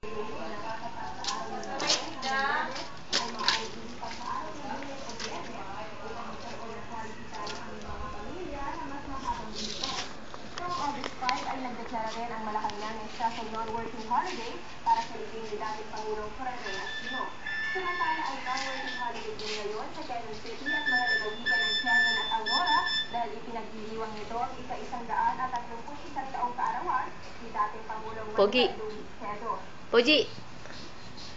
Ay nagdeklara rin ang Malacanang ng special non-working holiday para sa libing ni dating Pangulong Ferdinand Aquino. Samantala ay non-working holiday din ngayon sa Quezon City at mga lalawigan ng Quezon at Aurora dahil ipinagdiriwang nito ang isa-131 taong kaarawan ni dating Pangulong Manuel Luis Quezon. Pogi!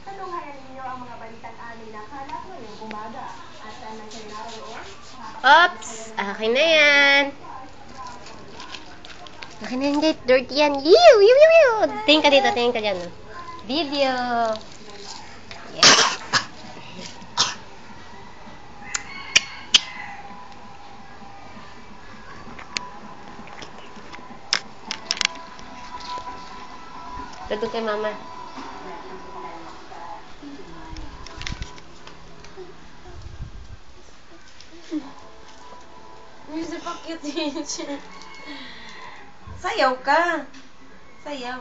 Tanunghayan ninyo ang mga balitang aming nakalap ngayong umaga. At saan na kayo naroon? Oops! Akin na yan! Akin na yung gate. Dirty yan. Ew! Ew! Ew! Ew! Tingin ka dito. Tingin ka dyan. Video! Yeah. Tutog kay mama. Music pa cute yun siya. Sayaw ka. Sayaw.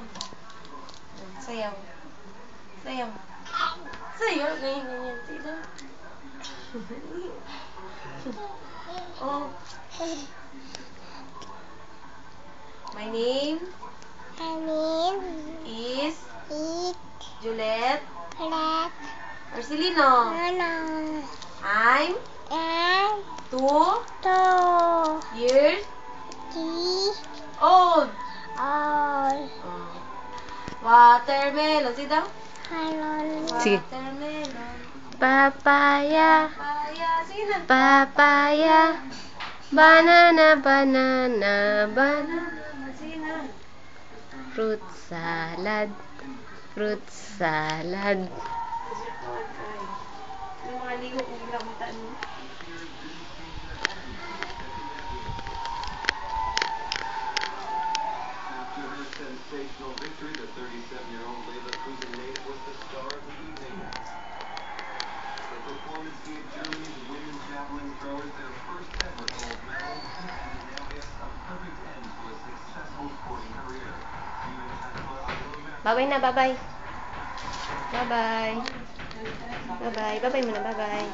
Sayaw. Sayaw. Sayaw. Ganyan, ganyan. Tila. Oh. My name is Juliet Marcelino. I'm 2 years old. Watermelon. Sit down. Sige. Watermelon. Papaya. Papaya. Sige na. Papaya. Banana, banana, banana. Sige na. Fruit salad. Fruit salad. Yung mga ligo kung gilamutan mo. After her sensational victory, the 37-year-old Layla Kuzminova was the star of the evening. The performance gave Germany's women's javelin throwers their first ever gold medal, and it now is a perfect end to a successful sporting career. Bye-bye na, bye-bye. Bye-bye. Bye-bye. Bye-bye muna, bye-bye.